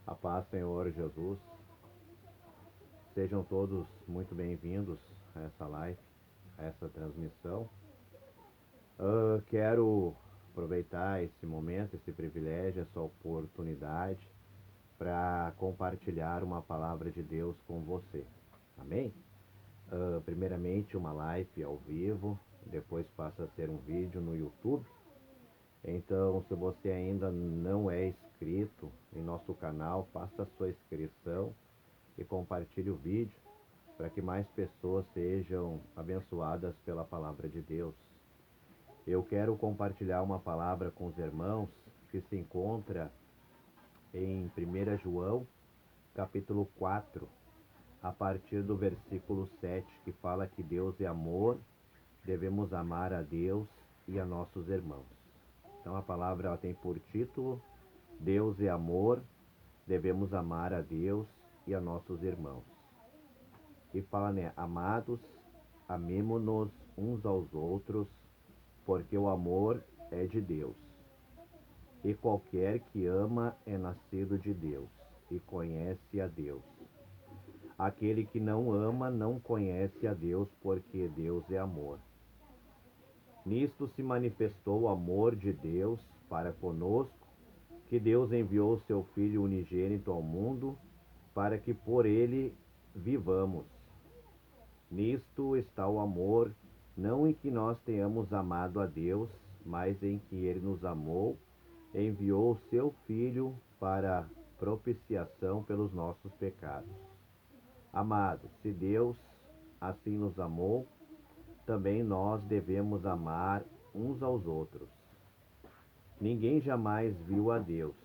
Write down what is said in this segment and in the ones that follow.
A paz, Senhor Jesus. Sejam todos muito bem-vindos a essa live, a essa transmissão. Quero aproveitar esse momento, esse privilégio, essa oportunidade para compartilhar uma palavra de Deus com você. Amém? Primeiramente, uma live ao vivo, depois passa a ser um vídeo no YouTube. Então, se você ainda não é inscrito em nosso canal, faça a sua inscrição e compartilhe o vídeo para que mais pessoas sejam abençoadas pela palavra de Deus. Eu quero compartilhar uma palavra com os irmãos que se encontra em 1 João, capítulo 4, a partir do versículo 7, que fala que Deus é amor, devemos amar a Deus e a nossos irmãos. Então a palavra ela tem por título: Deus é amor, devemos amar a Deus e a nossos irmãos. E fala, né? Amados, amemo-nos uns aos outros, porque o amor é de Deus. E qualquer que ama é nascido de Deus e conhece a Deus. Aquele que não ama não conhece a Deus, porque Deus é amor. Nisto se manifestou o amor de Deus para conosco, que Deus enviou seu Filho unigênito ao mundo, para que por ele vivamos. Nisto está o amor, não em que nós tenhamos amado a Deus, mas em que Ele nos amou, enviou o seu Filho para propiciação pelos nossos pecados. Amados, se Deus assim nos amou, também nós devemos amar uns aos outros. Ninguém jamais viu a Deus.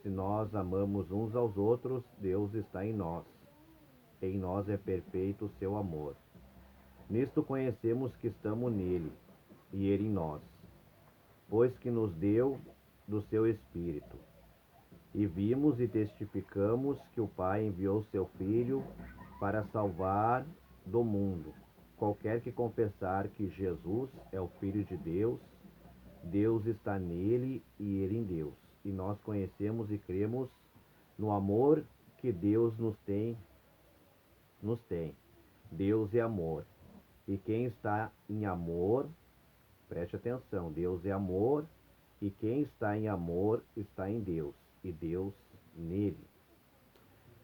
Se nós amamos uns aos outros, Deus está em nós. Em nós é perfeito o seu amor. Nisto conhecemos que estamos nele, e ele em nós, pois que nos deu do seu Espírito. E vimos e testificamos que o Pai enviou seu Filho para salvar do mundo. Qualquer que confessar que Jesus é o Filho de Deus, Deus está nele e ele em Deus. E nós conhecemos e cremos no amor que Deus nos tem. Deus é amor. E quem está em amor, preste atenção, Deus é amor, e quem está em amor está em Deus, e Deus nele.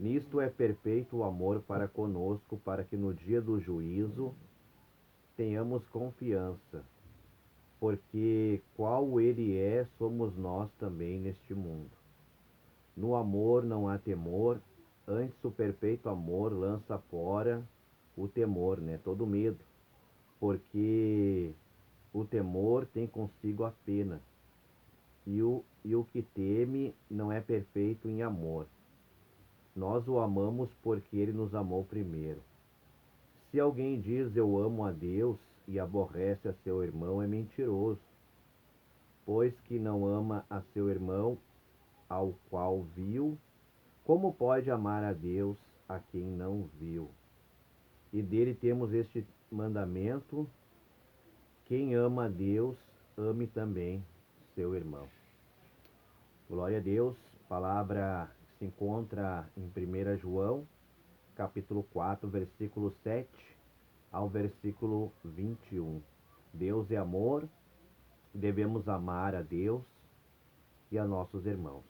Nisto é perfeito o amor para conosco, para que no dia do juízo tenhamos confiança, porque qual ele é, somos nós também neste mundo. No amor não há temor, antes o perfeito amor lança fora o temor, né? Todo medo, porque o temor tem consigo a pena, e o que teme não é perfeito em amor. Nós o amamos porque ele nos amou primeiro. Se alguém diz eu amo a Deus e aborrece a seu irmão, é mentiroso, pois que não ama a seu irmão ao qual viu, como pode amar a Deus a quem não viu? E dele temos este mandamento: quem ama a Deus, ame também seu irmão. Glória a Deus. Palavra que se encontra em 1 João, capítulo 4, versículo 7 ao versículo 21. Deus é amor, devemos amar a Deus e a nossos irmãos.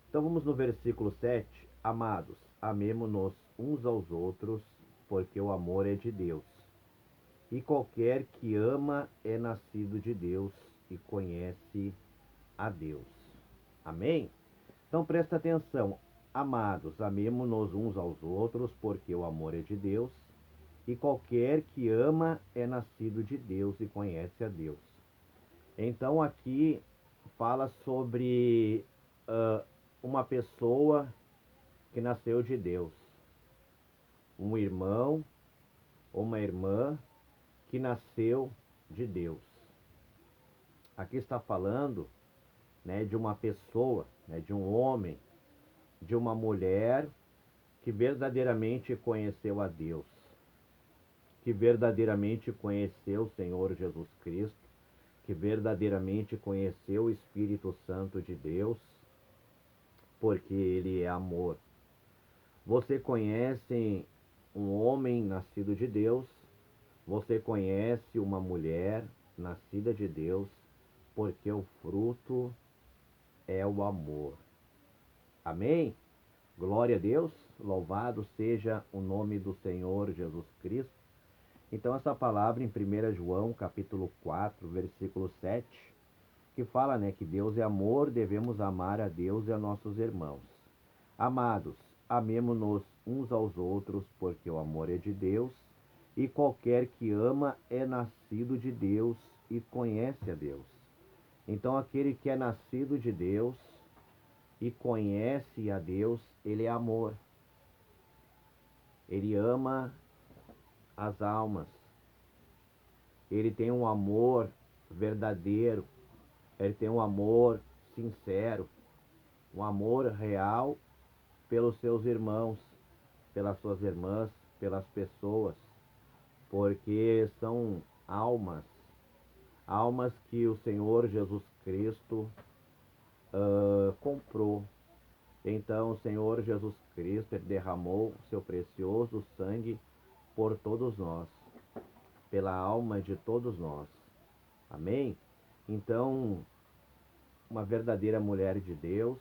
Então vamos no versículo 7. Amados, amemo-nos uns aos outros, porque o amor é de Deus. E qualquer que ama é nascido de Deus e conhece a Deus. Amém? Então presta atenção. Amados, amemo-nos uns aos outros, porque o amor é de Deus. E qualquer que ama é nascido de Deus e conhece a Deus. Então aqui fala sobre uma pessoa que nasceu de Deus. Um irmão ou uma irmã que nasceu de Deus. Aqui está falando, né, de uma pessoa, né, de um homem, de uma mulher que verdadeiramente conheceu a Deus, que verdadeiramente conheceu o Senhor Jesus Cristo, que verdadeiramente conheceu o Espírito Santo de Deus, porque Ele é amor. Você conhece um homem nascido de Deus, você conhece uma mulher nascida de Deus, porque o fruto é o amor. Amém? Glória a Deus, louvado seja o nome do Senhor Jesus Cristo. Então essa palavra em 1 João, capítulo 4, versículo 7, que fala, né, que Deus é amor, devemos amar a Deus e a nossos irmãos. Amados, amemo-nos uns aos outros, porque o amor é de Deus, e qualquer que ama é nascido de Deus e conhece a Deus. Então aquele que é nascido de Deus e conhece a Deus, ele é amor. Ele ama as almas. Ele tem um amor verdadeiro. Ele tem um amor sincero, um amor real pelos seus irmãos, pelas suas irmãs, pelas pessoas, porque são almas, almas que o Senhor Jesus Cristo comprou. Então o Senhor Jesus Cristo derramou seu precioso sangue por todos nós, pela alma de todos nós. Amém? Então, uma verdadeira mulher de Deus,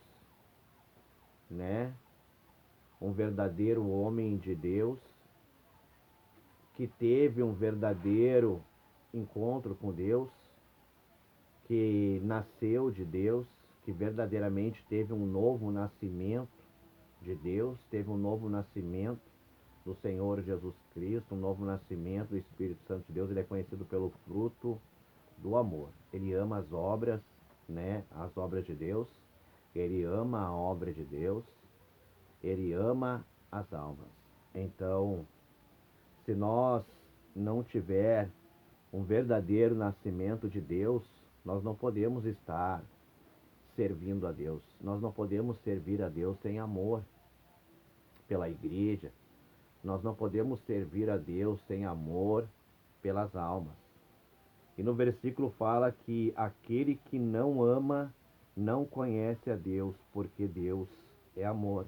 né? Um verdadeiro homem de Deus, que teve um verdadeiro encontro com Deus, que nasceu de Deus, que verdadeiramente teve um novo nascimento de Deus, teve um novo nascimento do Senhor Jesus Cristo, um novo nascimento do Espírito Santo de Deus. Ele é conhecido pelo fruto do amor. Ele ama as obras, né? As obras de Deus. Ele ama a obra de Deus. Ele ama as almas. Então, se nós não tiver um verdadeiro nascimento de Deus, nós não podemos estar servindo a Deus. Nós não podemos servir a Deus sem amor pela igreja. Nós não podemos servir a Deus sem amor pelas almas. E no versículo fala que aquele que não ama não conhece a Deus, porque Deus é amor.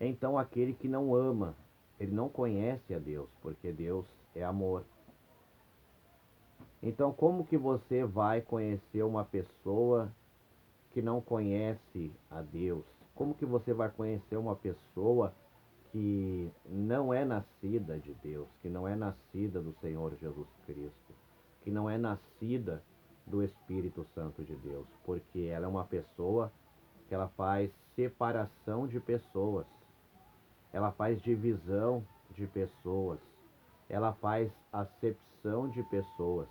Então aquele que não ama, ele não conhece a Deus, porque Deus é amor. Então como que você vai conhecer uma pessoa que não conhece a Deus? Como que você vai conhecer uma pessoa que não é nascida de Deus, que não é nascida do Senhor Jesus Cristo, que não é nascida do Espírito Santo de Deus? Porque ela é uma pessoa que ela faz separação de pessoas, ela faz divisão de pessoas, ela faz acepção de pessoas,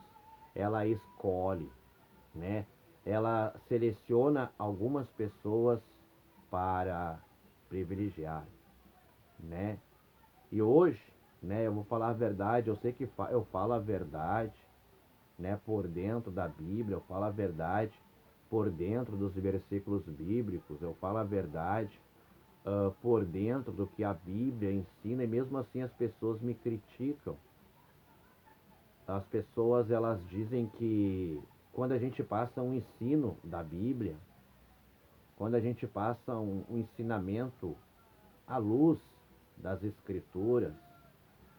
ela escolhe, né? Ela seleciona algumas pessoas para privilegiar, né? E hoje, né, eu vou falar a verdade, eu sei que eu falo a verdade, né, por dentro da Bíblia, eu falo a verdade por dentro dos versículos bíblicos, eu falo a verdade por dentro do que a Bíblia ensina, e mesmo assim as pessoas me criticam. As pessoas, elas dizem que quando a gente passa um ensino da Bíblia, quando a gente passa um ensinamento à luz das Escrituras,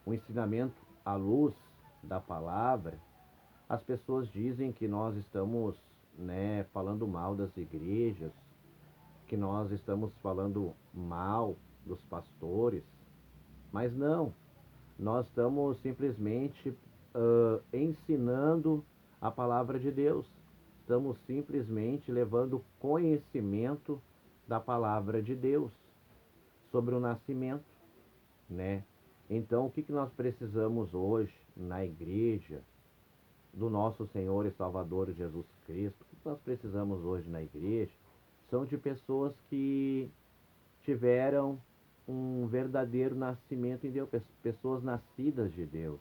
um ensinamento à luz da palavra, as pessoas dizem que nós estamos, né, falando mal das igrejas, que nós estamos falando mal dos pastores, mas não, nós estamos simplesmente ensinando a palavra de Deus, estamos simplesmente levando conhecimento da palavra de Deus sobre o nascimento, né? Então, o que nós precisamos hoje na igreja do nosso Senhor e Salvador Jesus Cristo? O que nós precisamos hoje na igreja são de pessoas que tiveram um verdadeiro nascimento em Deus, pessoas nascidas de Deus,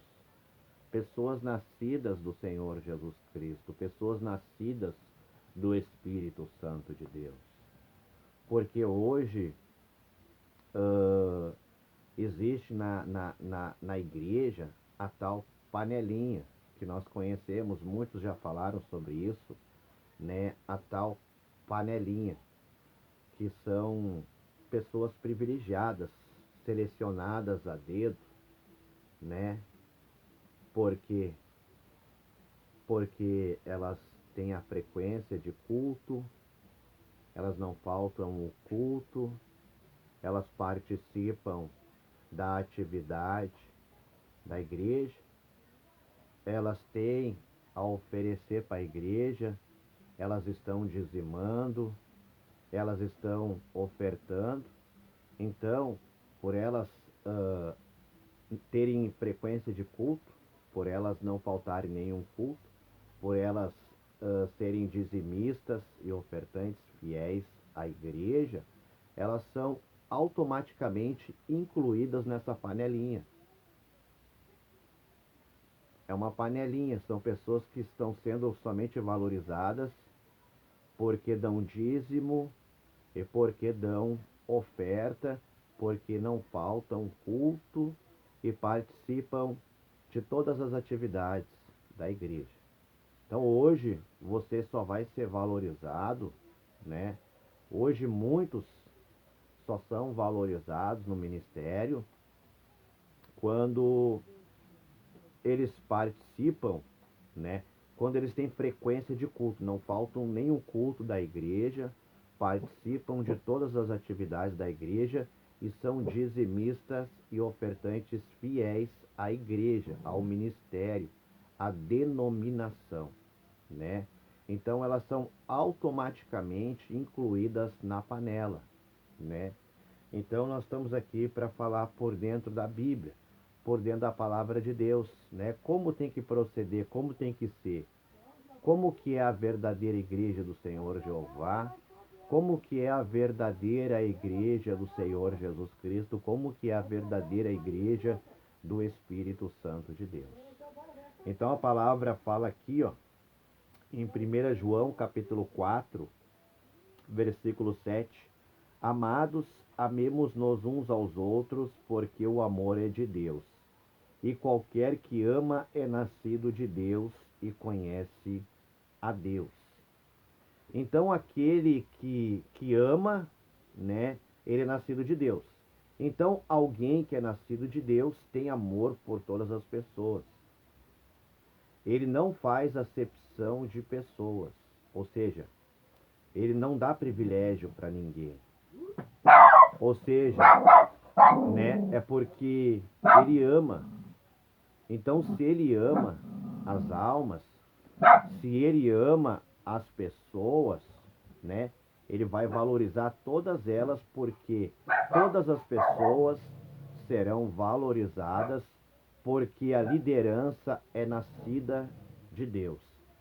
pessoas nascidas do Senhor Jesus Cristo, pessoas nascidas do Espírito Santo de Deus. Porque hoje existe na igreja a tal panelinha, que nós conhecemos, muitos já falaram sobre isso, né? A tal panelinha, que são pessoas privilegiadas, selecionadas a dedo, né? Porque elas têm a frequência de culto, elas não faltam o culto, elas participam da atividade da igreja, elas têm a oferecer para a igreja, elas estão dizimando, elas estão ofertando. Então, por elas terem frequência de culto, por elas não faltarem nenhum culto, por elas serem dizimistas e ofertantes fiéis à igreja, elas são automaticamente incluídas nessa panelinha. É uma panelinha, são pessoas que estão sendo somente valorizadas porque dão dízimo e porque dão oferta, porque não faltam culto e participam de todas as atividades da igreja. Então hoje você só vai ser valorizado, né? Hoje muitos só são valorizados no ministério quando eles participam, né? Quando eles têm frequência de culto, não faltam nenhum culto da igreja, participam de todas as atividades da igreja e são dizimistas e ofertantes fiéis à igreja, ao ministério, à denominação, né? Então elas são automaticamente incluídas na panela, né? Então nós estamos aqui para falar por dentro da Bíblia, por dentro da palavra de Deus, né? Como tem que proceder, como tem que ser, como que é a verdadeira igreja do Senhor Jeová, como que é a verdadeira igreja do Senhor Jesus Cristo, como que é a verdadeira igreja do Espírito Santo de Deus. Então a palavra fala aqui, ó, em 1 João capítulo 4, versículo 7, amados, amemos-nos uns aos outros, porque o amor é de Deus. E qualquer que ama é nascido de Deus e conhece a Deus. Então aquele que ama, né, ele é nascido de Deus. Então alguém que é nascido de Deus tem amor por todas as pessoas. Ele não faz acepção de pessoas, ou seja, ele não dá privilégio para ninguém. Ou seja, né, é porque ele ama. Então, se ele ama as almas, se ele ama as pessoas, né, ele vai valorizar todas elas, porque todas as pessoas serão valorizadas, porque a liderança é nascida de Deus.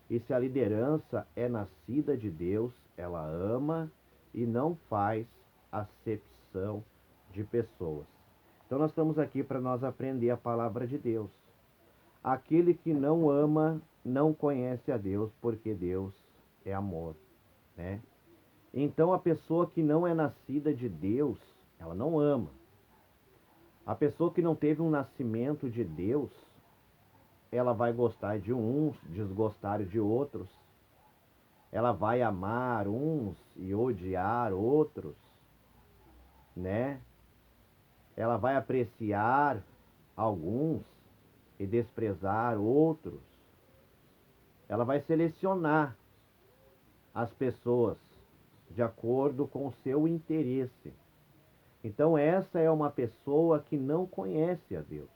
E se a liderança é nascida de Deus, ela ama e não faz acepção de pessoas. Então nós estamos aqui para nós aprender a palavra de Deus. Aquele que não ama não conhece a Deus, porque Deus é amor, né? Então a pessoa que não é nascida de Deus, ela não ama. A pessoa que não teve um nascimento de Deus, ela vai gostar de uns, desgostar de outros. Ela vai amar uns e odiar outros, né? Ela vai apreciar alguns e desprezar outros. Ela vai selecionar as pessoas de acordo com o seu interesse. Então essa é uma pessoa que não conhece a Deus.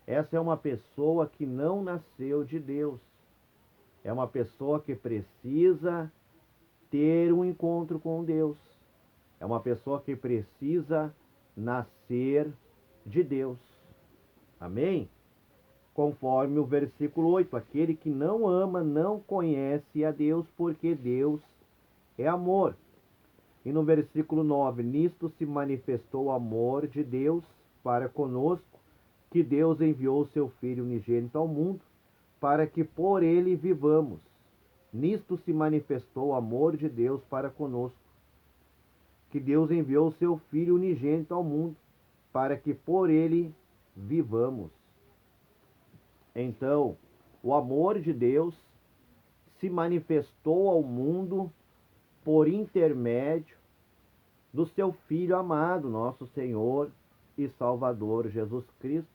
Essa é uma pessoa que não nasceu de Deus. É uma pessoa que precisa ter um encontro com Deus. É uma pessoa que precisa nascer de Deus. Amém? Conforme o versículo 8, aquele que não ama não conhece a Deus, porque Deus é amor. E no versículo 9, nisto se manifestou o amor de Deus para conosco, que Deus enviou o seu Filho unigênito ao mundo, para que por ele vivamos. Nisto se manifestou o amor de Deus para conosco, que Deus enviou o seu Filho unigênito ao mundo, para que por ele vivamos. Então, o amor de Deus se manifestou ao mundo por intermédio do seu Filho amado, nosso Senhor e Salvador Jesus Cristo.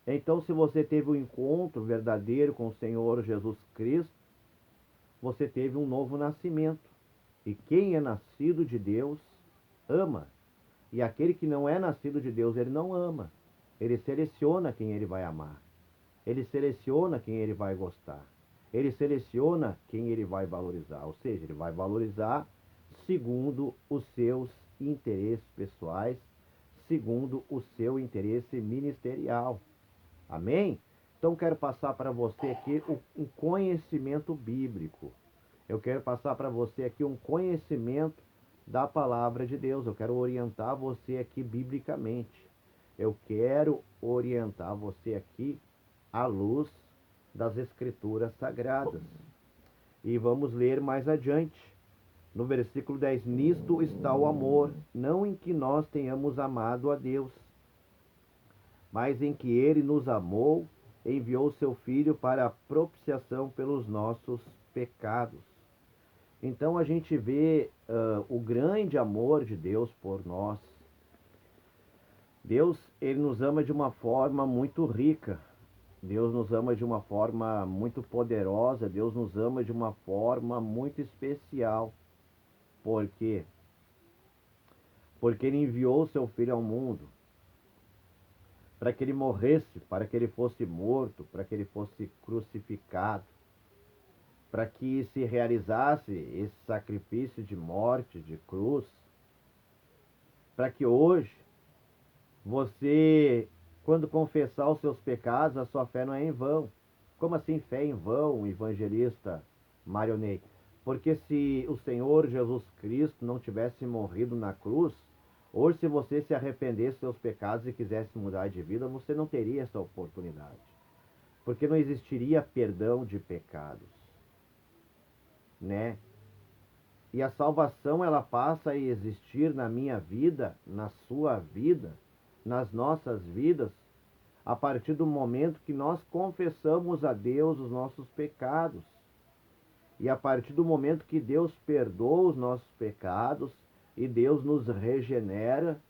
Então, se você teve um encontro verdadeiro com o Senhor Jesus Cristo, você teve um novo nascimento. E quem é nascido de Deus, ama. E aquele que não é nascido de Deus, ele não ama. Ele seleciona quem ele vai amar. Ele seleciona quem ele vai gostar. Ele seleciona quem ele vai valorizar. Ou seja, ele vai valorizar segundo os seus interesses pessoais, segundo o seu interesse ministerial. Amém? Então, quero passar para você aqui um conhecimento bíblico. Eu quero passar para você aqui um conhecimento da palavra de Deus. Eu quero orientar você aqui biblicamente. Eu quero orientar você aqui à luz das Escrituras Sagradas. E vamos ler mais adiante. No versículo 10, nisto está o amor, não em que nós tenhamos amado a Deus, mas em que Ele nos amou, enviou seu Filho para a propiciação pelos nossos pecados. Então a gente vê o grande amor de Deus por nós. Deus, Ele nos ama de uma forma muito rica. Deus nos ama de uma forma muito poderosa. Deus nos ama de uma forma muito especial. Por quê? Porque Ele enviou seu Filho ao mundo para que Ele morresse, para que Ele fosse morto, para que Ele fosse crucificado, para que se realizasse esse sacrifício de morte, de cruz, para que hoje você, quando confessar os seus pecados, a sua fé não é em vão. Como assim fé em vão, evangelista Marionei? Porque se o Senhor Jesus Cristo não tivesse morrido na cruz, hoje se você se arrependesse dos seus pecados e quisesse mudar de vida, você não teria essa oportunidade. Porque não existiria perdão de pecados, né? E a salvação, ela passa a existir na minha vida, na sua vida, nas nossas vidas, a partir do momento que nós confessamos a Deus os nossos pecados. E a partir do momento que Deus perdoa os nossos pecados e Deus nos regenera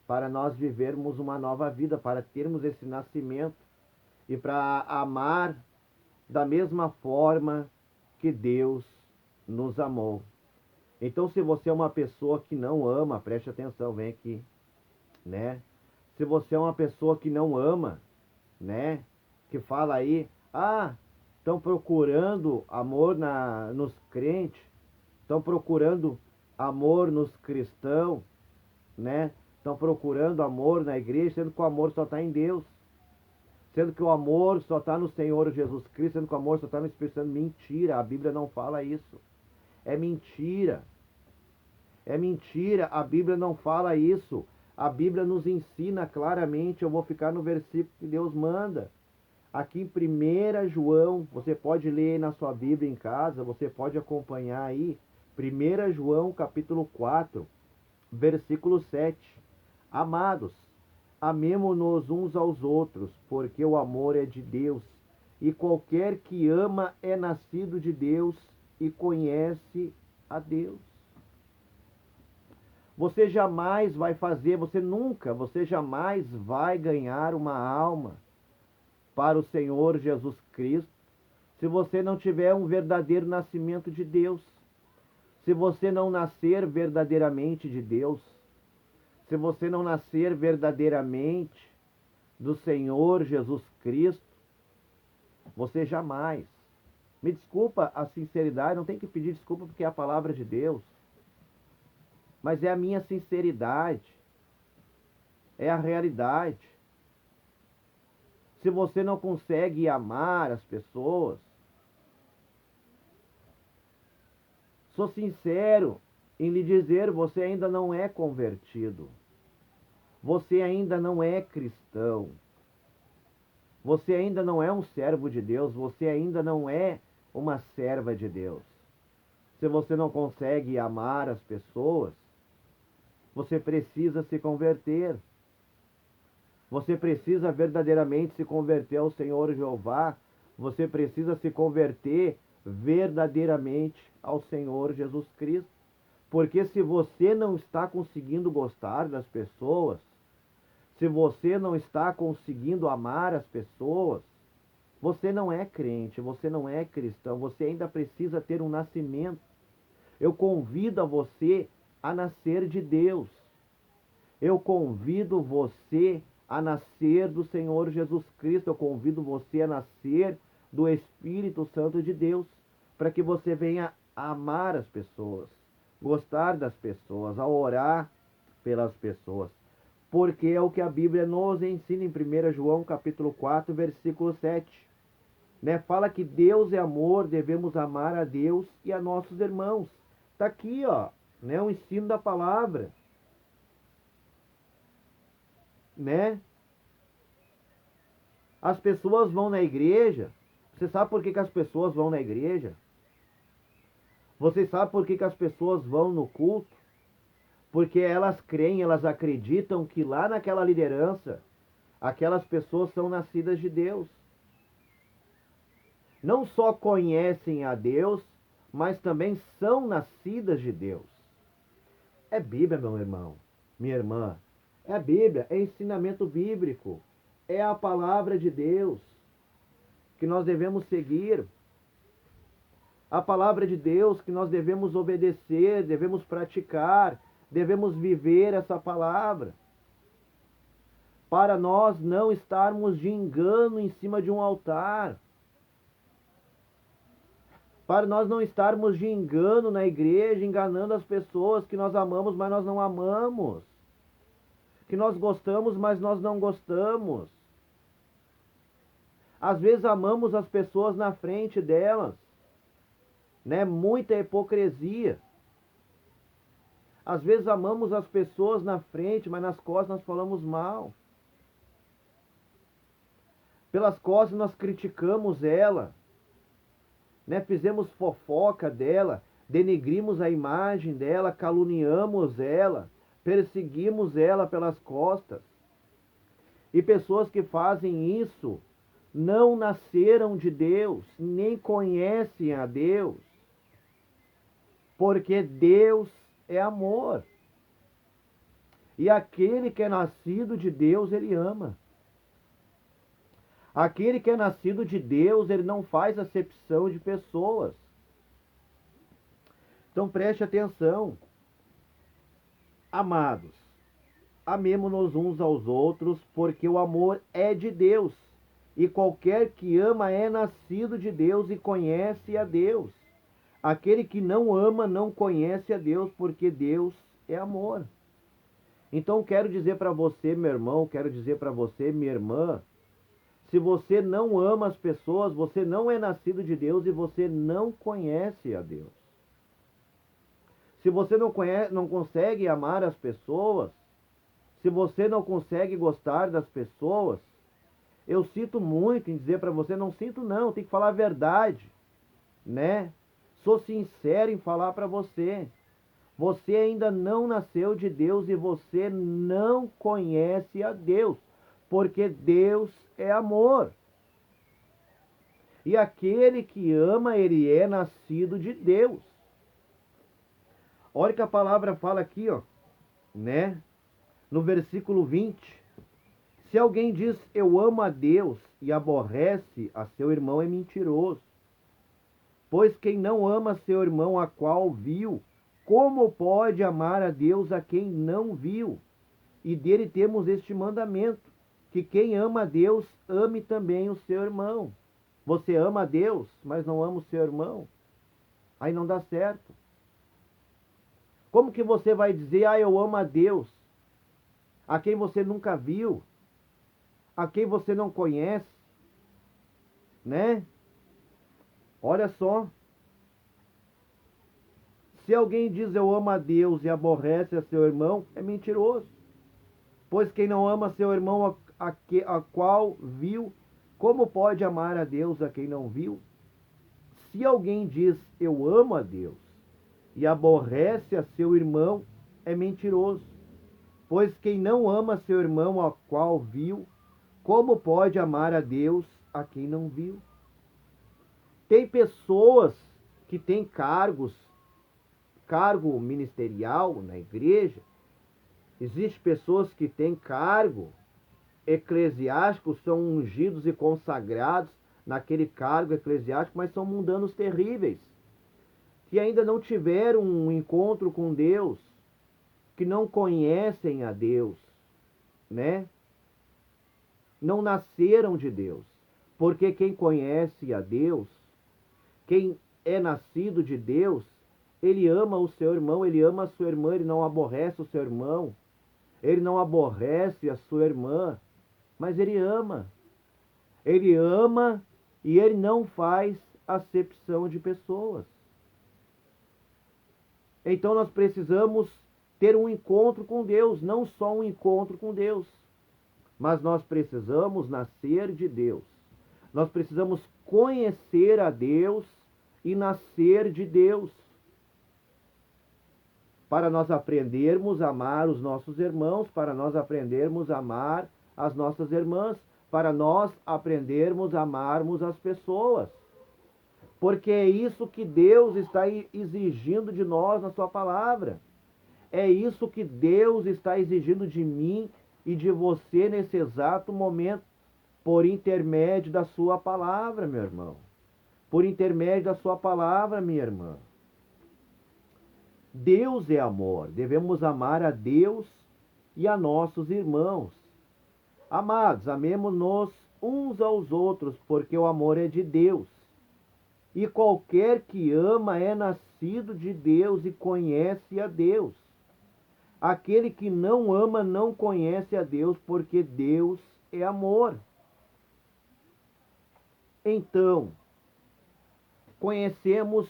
para nós vivermos uma nova vida, para termos esse nascimento e para amar da mesma forma que Deus nos amou. Então, se você é uma pessoa que não ama, preste atenção, vem aqui, né? Se você é uma pessoa que não ama, né? Que fala aí, estão procurando amor nos crentes, estão procurando amor nos cristãos, né? Estão procurando amor na igreja, sendo que o amor só está em Deus. Sendo que o amor só está no Senhor Jesus Cristo, sendo que o amor só está no Espírito Santo. Mentira, a Bíblia não fala isso. É mentira. É mentira, a Bíblia não fala isso. A Bíblia nos ensina claramente, eu vou ficar no versículo que Deus manda. Aqui em 1 João, você pode ler na sua Bíblia em casa, você pode acompanhar aí. 1 João capítulo 4, versículo 7. Amados, amemo-nos uns aos outros, porque o amor é de Deus. E qualquer que ama é nascido de Deus e conhece a Deus. Você jamais vai fazer, você jamais vai ganhar uma alma para o Senhor Jesus Cristo se você não tiver um verdadeiro nascimento de Deus. Se você não nascer verdadeiramente de Deus, se você não nascer verdadeiramente do Senhor Jesus Cristo, você jamais. Me desculpa a sinceridade, não tem que pedir desculpa porque é a palavra de Deus. Mas é a minha sinceridade, é a realidade. Se você não consegue amar as pessoas, sou sincero em lhe dizer, você ainda não é convertido. Você ainda não é cristão. Você ainda não é um servo de Deus, você ainda não é uma serva de Deus. Se você não consegue amar as pessoas, você precisa se converter. Você precisa verdadeiramente se converter ao Senhor Jeová. Você precisa se converter verdadeiramente ao Senhor Jesus Cristo. Porque se você não está conseguindo gostar das pessoas, se você não está conseguindo amar as pessoas, você não é crente, você não é cristão, você ainda precisa ter um nascimento. Eu convido a você a nascer de Deus. Eu convido você a nascer do Senhor Jesus Cristo. Eu convido você a nascer do Espírito Santo de Deus, para que você venha amar as pessoas, gostar das pessoas, a orar pelas pessoas. Porque é o que a Bíblia nos ensina em 1 João capítulo 4, versículo 7. Né? Fala que Deus é amor, devemos amar a Deus e a nossos irmãos. Está aqui, ó, né? O ensino da palavra. Né? As pessoas vão na igreja. Você sabe por que as pessoas vão na igreja? Você sabe por que as pessoas vão no culto? Porque elas creem, elas acreditam que lá naquela liderança, aquelas pessoas são nascidas de Deus. Não só conhecem a Deus, mas também são nascidas de Deus. É Bíblia, meu irmão, minha irmã. É Bíblia, é ensinamento bíblico. É a palavra de Deus que nós devemos seguir. A palavra de Deus que nós devemos obedecer, devemos praticar, devemos viver essa palavra. Para nós não estarmos de engano em cima de um altar. Para nós não estarmos de engano na igreja, enganando as pessoas que nós amamos, mas nós não amamos. Que nós gostamos, mas nós não gostamos. Às vezes amamos as pessoas na frente delas, né? Muita hipocrisia. Às vezes amamos as pessoas na frente, mas nas costas nós falamos mal. Pelas costas nós criticamos ela, né? Fizemos fofoca dela, denegrimos a imagem dela, caluniamos ela, perseguimos ela pelas costas. E pessoas que fazem isso não nasceram de Deus, nem conhecem a Deus, porque Deus é amor. E aquele que é nascido de Deus, ele ama. Aquele que é nascido de Deus, ele não faz acepção de pessoas. Então preste atenção. Amados, amemo-nos uns aos outros, porque o amor é de Deus. E qualquer que ama é nascido de Deus e conhece a Deus. Aquele que não ama não conhece a Deus, porque Deus é amor. Então quero dizer para você, meu irmão, quero dizer para você, minha irmã, se você não ama as pessoas, você não é nascido de Deus e você não conhece a Deus. Se você não consegue amar as pessoas, se você não consegue gostar das pessoas, eu sinto muito em dizer para você, não sinto não, tem que falar a verdade, né? Sou sincero em falar para você. Você ainda não nasceu de Deus e você não conhece a Deus, porque Deus é amor. E aquele que ama, ele é nascido de Deus. Olha que a palavra fala aqui, ó, né? No versículo 20. Se alguém diz, eu amo a Deus e aborrece a seu irmão, é mentiroso. Pois quem não ama seu irmão a qual viu, como pode amar a Deus a quem não viu? E dele temos este mandamento, que quem ama a Deus, ame também o seu irmão. Você ama a Deus, mas não ama o seu irmão? Aí não dá certo. Como que você vai dizer, eu amo a Deus, a quem você nunca viu, a quem você não conhece, né? Olha só. Se alguém diz eu amo a Deus e aborrece a seu irmão, é mentiroso. Pois quem não ama seu irmão a qual viu, como pode amar a Deus a quem não viu? Se alguém diz eu amo a Deus e aborrece a seu irmão, é mentiroso. Pois quem não ama seu irmão a qual viu, como pode amar a Deus a quem não viu? Tem pessoas que têm cargos, cargo ministerial na igreja, existem pessoas que têm cargo eclesiásticos, são ungidos e consagrados naquele cargo eclesiástico, mas são mundanos terríveis, que ainda não tiveram um encontro com Deus, que não conhecem a Deus, né? Não nasceram de Deus. Porque quem conhece a Deus, quem é nascido de Deus, ele ama o seu irmão, ele ama a sua irmã, ele não aborrece o seu irmão, ele não aborrece a sua irmã, mas ele ama. Ele ama e ele não faz acepção de pessoas. Então nós precisamos ter um encontro com Deus, não só um encontro com Deus, mas nós precisamos nascer de Deus. Nós precisamos conhecer a Deus e nascer de Deus, para nós aprendermos a amar os nossos irmãos, para nós aprendermos a amar as nossas irmãs, para nós aprendermos a amarmos as pessoas. Porque é isso que Deus está exigindo de nós na sua palavra. É isso que Deus está exigindo de mim e de você nesse exato momento, por intermédio da sua palavra, meu irmão. Por intermédio da sua palavra, minha irmã. Deus é amor. Devemos amar a Deus e a nossos irmãos. Amados, amemo-nos uns aos outros, porque o amor é de Deus. E qualquer que ama é nascido de Deus e conhece a Deus. Aquele que não ama não conhece a Deus, porque Deus é amor. Então, conhecemos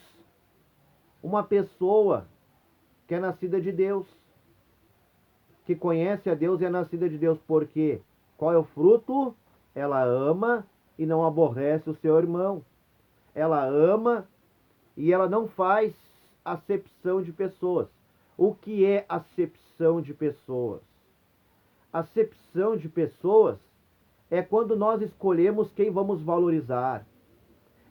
uma pessoa que é nascida de Deus, que conhece a Deus e é nascida de Deus, porque qual é o fruto? Ela ama e não aborrece o seu irmão. Ela ama e ela não faz acepção de pessoas. O que é acepção de pessoas? Acepção de pessoas é quando nós escolhemos quem vamos valorizar.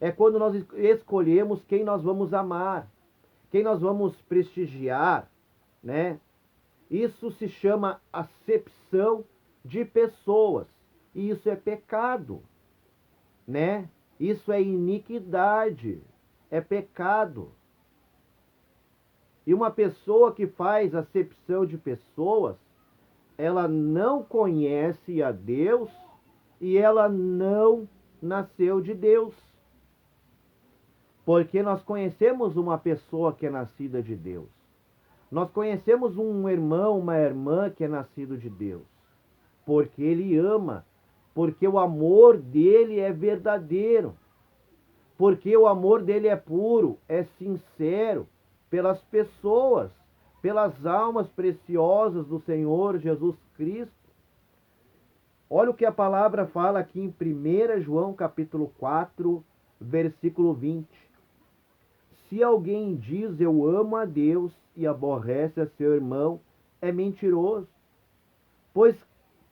É quando nós escolhemos quem nós vamos amar, quem nós vamos prestigiar, né? Isso se chama acepção de pessoas. E isso é pecado, né? Isso é iniquidade, é pecado. E uma pessoa que faz acepção de pessoas, ela não conhece a Deus e ela não nasceu de Deus. Porque nós conhecemos uma pessoa que é nascida de Deus. Nós conhecemos um irmão, uma irmã que é nascido de Deus. Porque ele ama. Porque o amor dele é verdadeiro. Porque o amor dele é puro, é sincero, pelas pessoas, pelas almas preciosas do Senhor Jesus Cristo. Olha o que a palavra fala aqui em 1 João capítulo 4, versículo 20. Se alguém diz eu amo a Deus e aborrece a seu irmão, é mentiroso. Pois,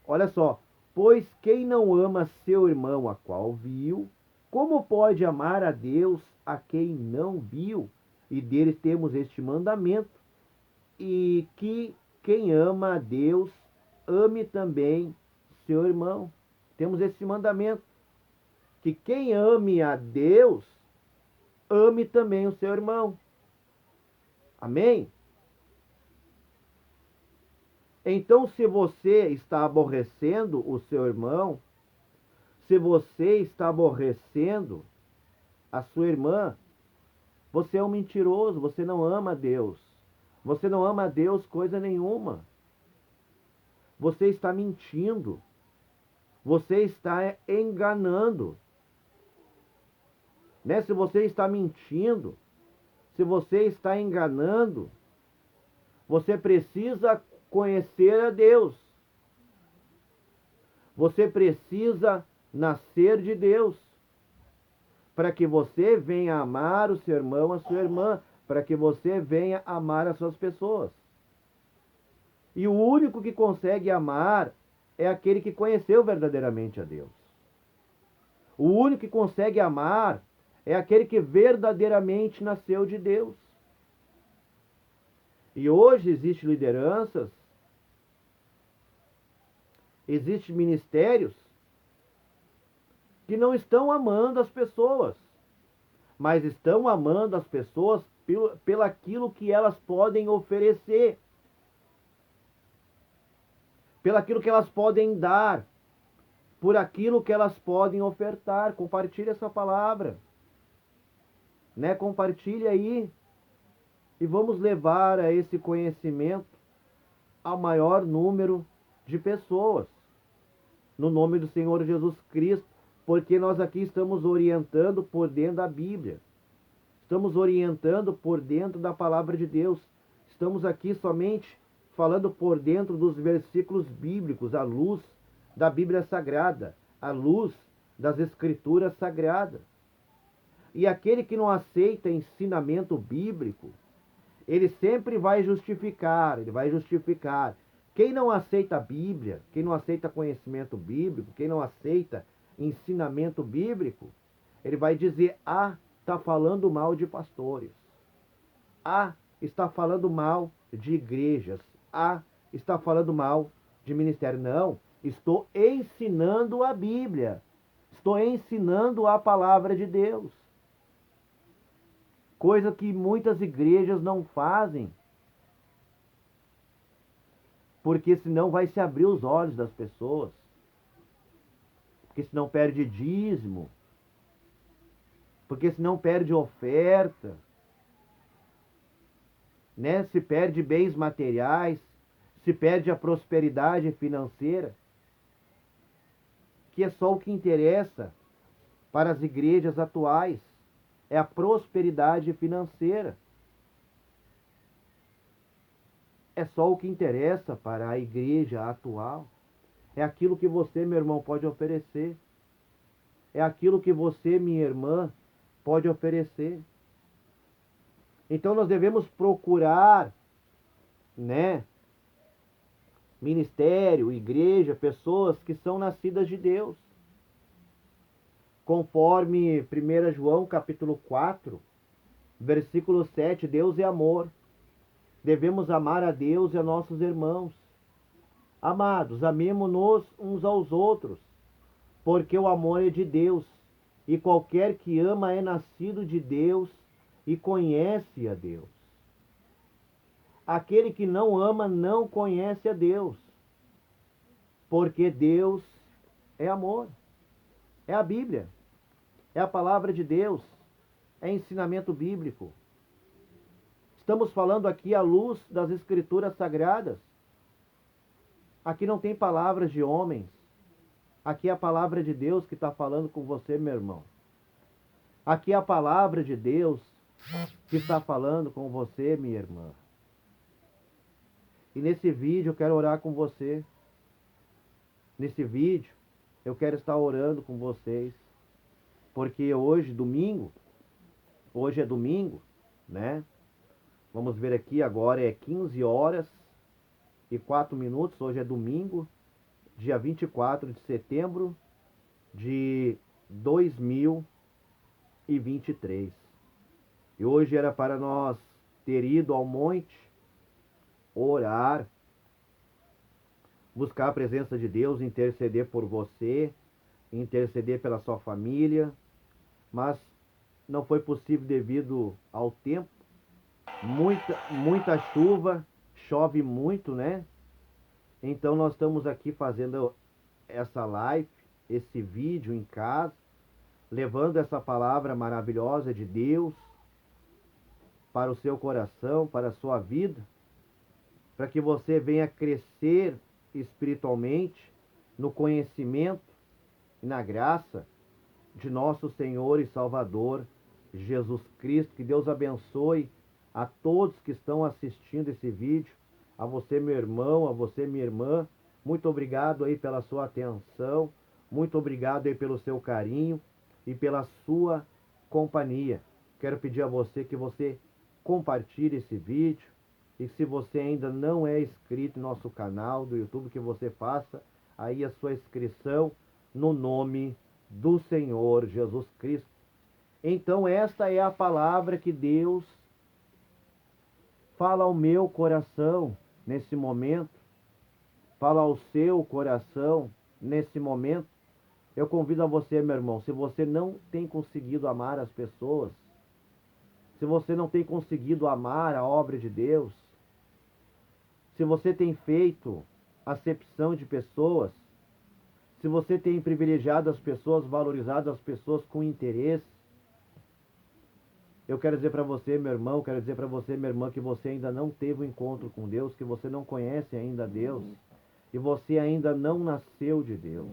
olha só, pois quem não ama seu irmão a qual viu, como pode amar a Deus a quem não viu? E deles temos este mandamento, e que quem ama a Deus, ame também seu irmão. Temos esse mandamento, que quem ame a Deus, ame também o seu irmão. Amém? Então, se você está aborrecendo o seu irmão, se você está aborrecendo a sua irmã, você é um mentiroso, você não ama a Deus. Você não ama a Deus coisa nenhuma. Você está mentindo. Você está enganando. Né? Se você está mentindo, se você está enganando, você precisa conhecer a Deus. Você precisa nascer de Deus, para que você venha amar o seu irmão, a sua irmã, para que você venha amar as suas pessoas. E o único que consegue amar é aquele que conheceu verdadeiramente a Deus. O único que consegue amar é aquele que verdadeiramente nasceu de Deus. E hoje existem lideranças, existem ministérios que não estão amando as pessoas, mas estão amando as pessoas pelo aquilo que elas podem oferecer, pelo aquilo que elas podem dar, por aquilo que elas podem ofertar. Compartilhe essa palavra, né? Compartilhe aí e vamos levar a esse conhecimento ao maior número de pessoas, no nome do Senhor Jesus Cristo, porque nós aqui estamos orientando por dentro da Bíblia, estamos orientando por dentro da palavra de Deus, estamos aqui somente falando por dentro dos versículos bíblicos, à luz da Bíblia Sagrada, à luz das Escrituras Sagradas. E aquele que não aceita ensinamento bíblico, ele sempre vai justificar, ele vai justificar. Quem não aceita a Bíblia, quem não aceita conhecimento bíblico, quem não aceita ensinamento bíblico, ele vai dizer: ah, está falando mal de pastores. Ah, está falando mal de igrejas. Ah, está falando mal de ministério. Não, estou ensinando a Bíblia. Estou ensinando a palavra de Deus. Coisa que muitas igrejas não fazem, porque senão vai se abrir os olhos das pessoas, porque senão perde dízimo, porque senão perde oferta, né? Se perde bens materiais, se perde a prosperidade financeira, que é só o que interessa para as igrejas atuais, é a prosperidade financeira. É só o que interessa para a igreja atual. É aquilo que você, meu irmão, pode oferecer. É aquilo que você, minha irmã, pode oferecer. Então nós devemos procurar, né, ministério, igreja, pessoas que são nascidas de Deus. Conforme 1 João capítulo 4, versículo 7, Deus é amor. Devemos amar a Deus e a nossos irmãos. Amados, amemo-nos uns aos outros, porque o amor é de Deus, e qualquer que ama é nascido de Deus e conhece a Deus. Aquele que não ama não conhece a Deus, porque Deus é amor. É a Bíblia, é a palavra de Deus, é ensinamento bíblico. Estamos falando aqui à luz das Escrituras Sagradas. Aqui não tem palavras de homens. Aqui é a palavra de Deus que está falando com você, meu irmão. Aqui é a palavra de Deus que está falando com você, minha irmã. E nesse vídeo eu quero orar com você. Nesse vídeo eu quero estar orando com vocês. Porque hoje é domingo, né? Vamos ver aqui, agora é 15 horas e 4 minutos. Hoje é domingo, dia 24 de setembro de 2023. E hoje era para nós ter ido ao monte, orar, buscar a presença de Deus, interceder por você, interceder pela sua família, mas não foi possível devido ao tempo. Muita chuva, chove muito, né? Então nós estamos aqui fazendo essa live, esse vídeo em casa, levando essa palavra maravilhosa de Deus para o seu coração, para a sua vida, para que você venha crescer espiritualmente no conhecimento e na graça de nosso Senhor e Salvador Jesus Cristo. Que Deus abençoe a todos que estão assistindo esse vídeo, a você, meu irmão, a você, minha irmã. Muito obrigado aí pela sua atenção, muito obrigado aí pelo seu carinho e pela sua companhia. Quero pedir a você que você compartilhe esse vídeo, e se você ainda não é inscrito no nosso canal do YouTube, que você faça aí a sua inscrição no nome do Senhor Jesus Cristo. Então esta é a palavra que Deus fala ao meu coração nesse momento, fala ao seu coração nesse momento. Eu convido a você, meu irmão, se você não tem conseguido amar as pessoas, se você não tem conseguido amar a obra de Deus, se você tem feito acepção de pessoas, se você tem privilegiado as pessoas, valorizado as pessoas com interesse, eu quero dizer para você, meu irmão, quero dizer para você, minha irmã, que você ainda não teve um encontro com Deus, que você não conhece ainda Deus, e você ainda não nasceu de Deus.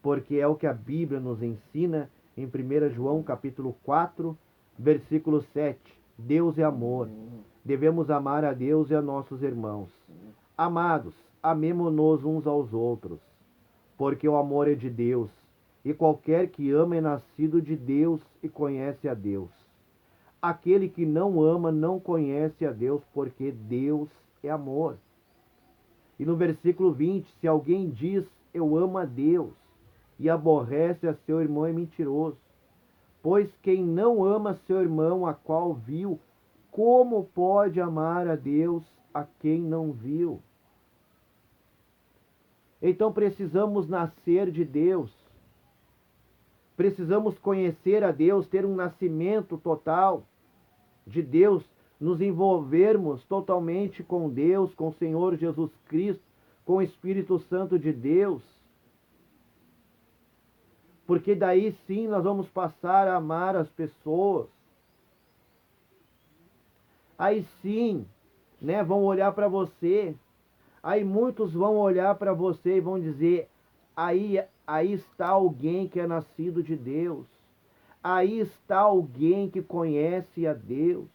Porque é o que a Bíblia nos ensina em 1 João capítulo 4, versículo 7. Deus é amor. Devemos amar a Deus e a nossos irmãos. Amados, amemo-nos uns aos outros, porque o amor é de Deus, e qualquer que ama é nascido de Deus e conhece a Deus. Aquele que não ama não conhece a Deus, porque Deus é amor. E no versículo 20, se alguém diz, eu amo a Deus, e aborrece a seu irmão, é mentiroso. Pois quem não ama seu irmão, a qual viu, como pode amar a Deus a quem não viu? Então precisamos nascer de Deus. Precisamos conhecer a Deus, ter um nascimento total de Deus, nos envolvermos totalmente com Deus, com o Senhor Jesus Cristo, com o Espírito Santo de Deus. Porque daí sim nós vamos passar a amar as pessoas. Aí sim, né, vão olhar para você. Aí muitos vão olhar para você e vão dizer, aí está alguém que é nascido de Deus. Aí está alguém que conhece a Deus.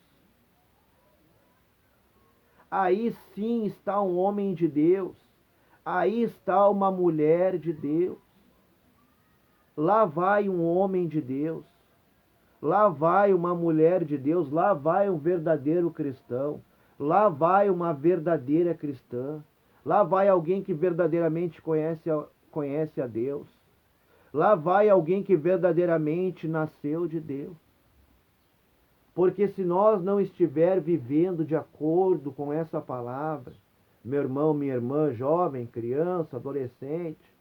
Aí sim está um homem de Deus. Aí está uma mulher de Deus. Lá vai um homem de Deus, lá vai uma mulher de Deus, lá vai um verdadeiro cristão, lá vai uma verdadeira cristã, lá vai alguém que verdadeiramente conhece a Deus, lá vai alguém que verdadeiramente nasceu de Deus. Porque se nós não estiver vivendo de acordo com essa palavra, meu irmão, minha irmã, jovem, criança, adolescente,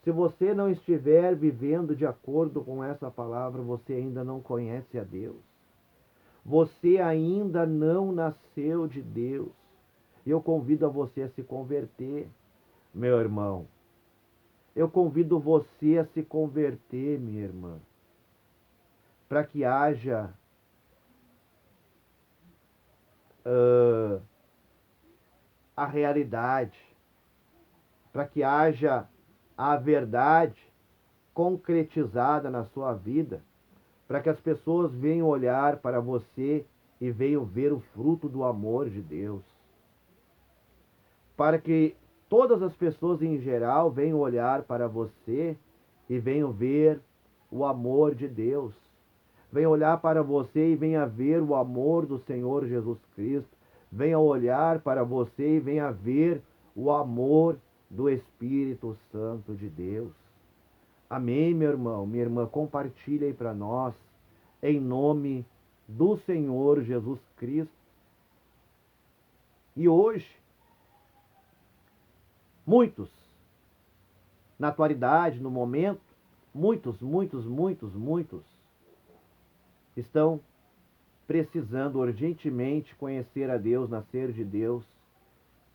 se você não estiver vivendo de acordo com essa palavra, você ainda não conhece a Deus. Você ainda não nasceu de Deus. Eu convido a você a se converter, meu irmão. Eu convido você a se converter, minha irmã, para que haja a realidade, para que haja a verdade concretizada na sua vida, para que as pessoas venham olhar para você e venham ver o fruto do amor de Deus. Para que todas as pessoas em geral venham olhar para você e venham ver o amor de Deus. Venham olhar para você e venham ver o amor do Senhor Jesus Cristo. Venham olhar para você e venham ver o amor do Espírito Santo de Deus. Amém, meu irmão, minha irmã, compartilha aí para nós, em nome do Senhor Jesus Cristo. E hoje, muitos, na atualidade, no momento, muitos estão precisando urgentemente conhecer a Deus, nascer de Deus,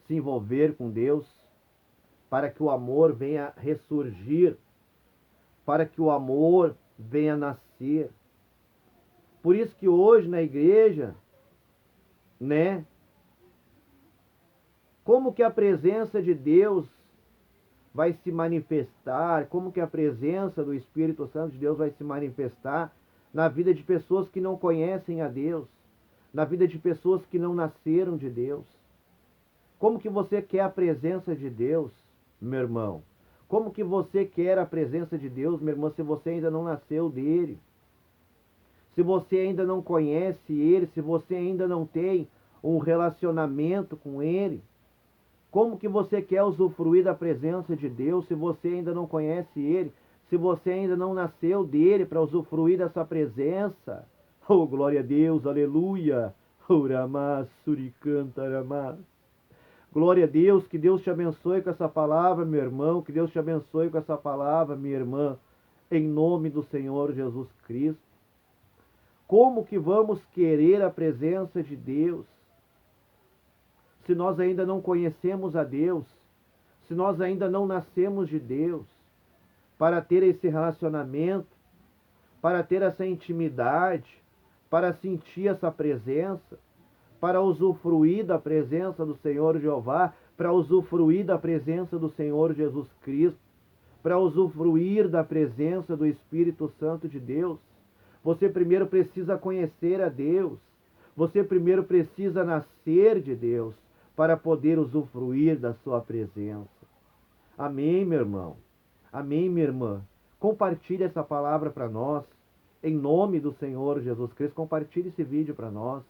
se envolver com Deus, para que o amor venha ressurgir, para que o amor venha nascer. Por isso que hoje na igreja, né, como que a presença de Deus vai se manifestar, como que a presença do Espírito Santo de Deus vai se manifestar na vida de pessoas que não conhecem a Deus, na vida de pessoas que não nasceram de Deus. Como que você quer a presença de Deus, meu irmão? Como que você quer a presença de Deus, meu irmão, se você ainda não nasceu dele? Se você ainda não conhece ele, se você ainda não tem um relacionamento com ele? Como que você quer usufruir da presença de Deus se você ainda não conhece ele? Se você ainda não nasceu dele para usufruir dessa presença? Oh, glória a Deus, aleluia! Uramá, suricantaramá. Glória a Deus, que Deus te abençoe com essa palavra, meu irmão, que Deus te abençoe com essa palavra, minha irmã, em nome do Senhor Jesus Cristo. Como que vamos querer a presença de Deus se nós ainda não conhecemos a Deus, se nós ainda não nascemos de Deus, para ter esse relacionamento, para ter essa intimidade, para sentir essa presença, para usufruir da presença do Senhor Jeová, para usufruir da presença do Senhor Jesus Cristo, para usufruir da presença do Espírito Santo de Deus. Você primeiro precisa conhecer a Deus. Você primeiro precisa nascer de Deus para poder usufruir da sua presença. Amém, meu irmão? Amém, minha irmã? Compartilhe essa palavra para nós, em nome do Senhor Jesus Cristo. Compartilhe esse vídeo para nós,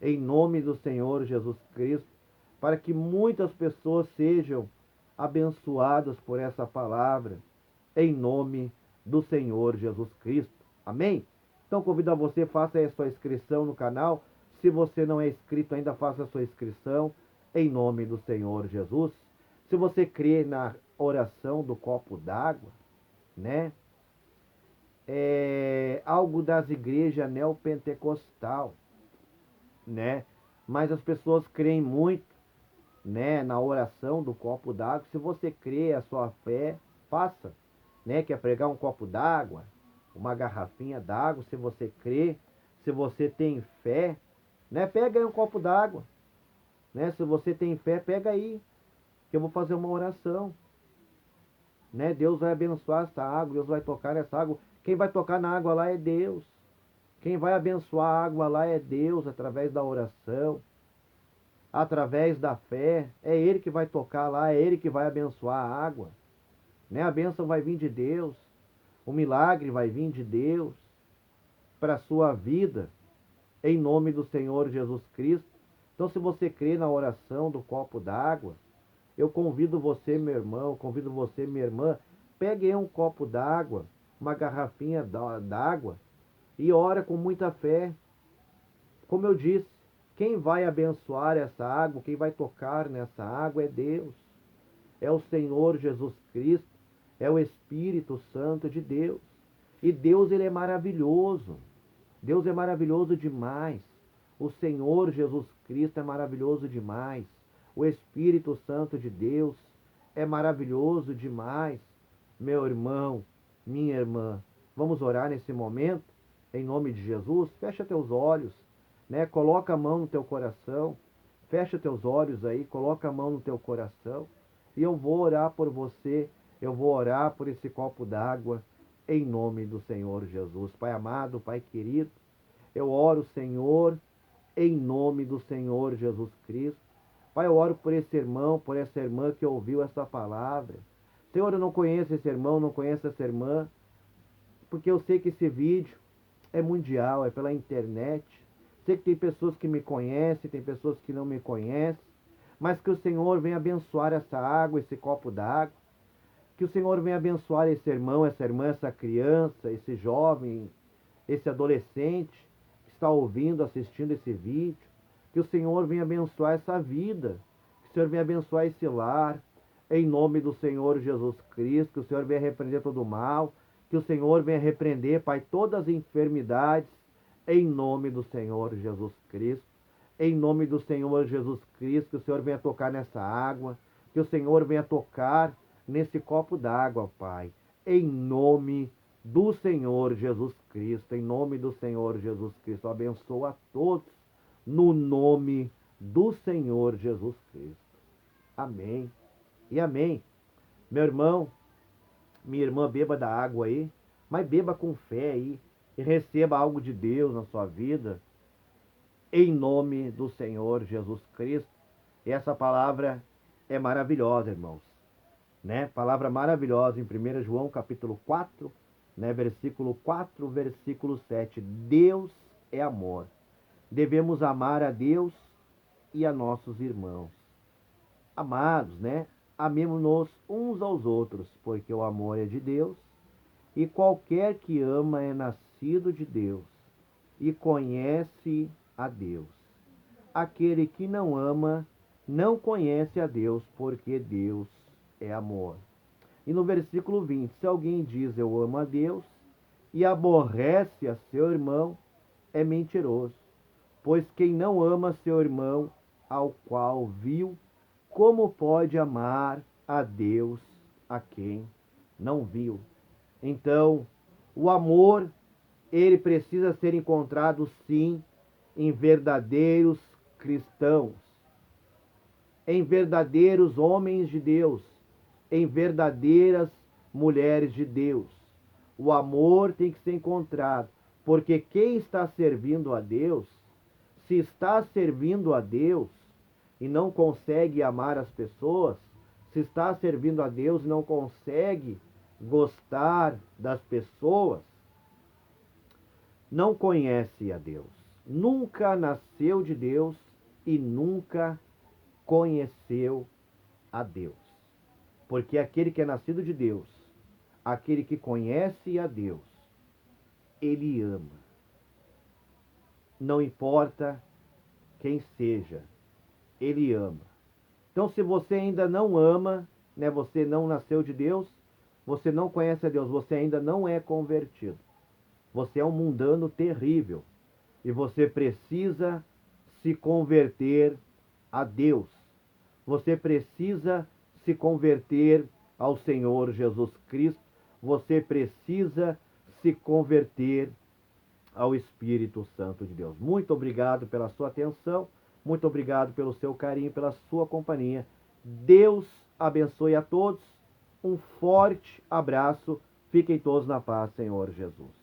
em nome do Senhor Jesus Cristo, para que muitas pessoas sejam abençoadas por essa palavra, em nome do Senhor Jesus Cristo. Amém? Então convido a você, faça a sua inscrição no canal. Se você não é inscrito ainda, faça a sua inscrição, em nome do Senhor Jesus. Se você crê na oração do copo d'água, né? É algo das igrejas neopentecostal, né? Mas as pessoas creem muito, né, na oração do copo d'água. Se você crê, a sua fé, faça, né? Quer pregar um copo d'água, uma garrafinha d'água, se você crê, se você tem fé, né? Pega aí um copo d'água, né? Se você tem fé, pega aí, que eu vou fazer uma oração, né? Deus vai abençoar essa água, Deus vai tocar nessa água. Quem vai tocar na água lá é Deus. Quem vai abençoar a água lá é Deus, através da oração, através da fé. É Ele que vai tocar lá, é Ele que vai abençoar a água, né? A bênção vai vir de Deus, o milagre vai vir de Deus para a sua vida, em nome do Senhor Jesus Cristo. Então, se você crê na oração do copo d'água, eu convido você, meu irmão, convido você, minha irmã, pegue aí um copo d'água, uma garrafinha d'água, e ora com muita fé. Como eu disse, quem vai abençoar essa água, quem vai tocar nessa água é Deus. É o Senhor Jesus Cristo, é o Espírito Santo de Deus. E Deus, ele é maravilhoso. Deus é maravilhoso demais. O Senhor Jesus Cristo é maravilhoso demais. O Espírito Santo de Deus é maravilhoso demais. Meu irmão, minha irmã, vamos orar nesse momento, em nome de Jesus. Fecha teus olhos, né? Coloca a mão no teu coração. Fecha teus olhos aí, coloca a mão no teu coração. E eu vou orar por você, eu vou orar por esse copo d'água, em nome do Senhor Jesus. Pai amado, Pai querido, eu oro, Senhor, em nome do Senhor Jesus Cristo. Pai, eu oro por esse irmão, por essa irmã que ouviu essa palavra. Senhor, eu não conheço esse irmão, não conheço essa irmã, porque eu sei que esse vídeo é mundial, é pela internet. Sei que tem pessoas que me conhecem, tem pessoas que não me conhecem, mas que o Senhor venha abençoar essa água, esse copo d'água. Que o Senhor venha abençoar esse irmão, essa irmã, essa criança, esse jovem, esse adolescente que está ouvindo, assistindo esse vídeo. Que o Senhor venha abençoar essa vida. Que o Senhor venha abençoar esse lar. Em nome do Senhor Jesus Cristo. Que o Senhor venha repreender todo o mal. Que o Senhor venha repreender, Pai, todas as enfermidades. Em nome do Senhor Jesus Cristo. Em nome do Senhor Jesus Cristo. Que o Senhor venha tocar nessa água. Que o Senhor venha tocar nesse copo d'água, Pai. Em nome do Senhor Jesus Cristo. Em nome do Senhor Jesus Cristo. Abençoa a todos. No nome do Senhor Jesus Cristo. Amém e amém. Meu irmão, minha irmã, beba da água aí, mas beba com fé aí e receba algo de Deus na sua vida, em nome do Senhor Jesus Cristo. E essa palavra é maravilhosa, irmãos, né? Palavra maravilhosa em 1 João capítulo 4, né? Versículo 4, versículo 7. Deus é amor. Devemos amar a Deus e a nossos irmãos. Amados, né? Amemos-nos uns aos outros, porque o amor é de Deus, e qualquer que ama é nascido de Deus e conhece a Deus. aquele que não ama não conhece a Deus, porque Deus é amor. E no versículo 20, se alguém diz eu amo a Deus e aborrece a seu irmão, é mentiroso. Pois quem não ama seu irmão, ao qual viu, como pode amar a Deus a quem não viu? Então, o amor, ele precisa ser encontrado sim em verdadeiros cristãos, em verdadeiros homens de Deus, em verdadeiras mulheres de Deus. O amor tem que ser encontrado, porque quem está servindo a Deus, se está servindo a Deus e não consegue amar as pessoas, se está servindo a Deus e não consegue gostar das pessoas, não conhece a Deus. Nunca nasceu de Deus e nunca conheceu a Deus. Porque aquele que é nascido de Deus, aquele que conhece a Deus, ele ama. Não importa quem seja, ele ama. Então, se você ainda não ama, né, você não nasceu de Deus, você não conhece a Deus, você ainda não é convertido. Você é um mundano terrível e você precisa se converter a Deus. Você precisa se converter ao Senhor Jesus Cristo. Você precisa se converter ao Espírito Santo de Deus. Muito obrigado pela sua atenção. Muito obrigado pelo seu carinho, pela sua companhia. Deus abençoe a todos. Um forte abraço. Fiquem todos na paz, Senhor Jesus.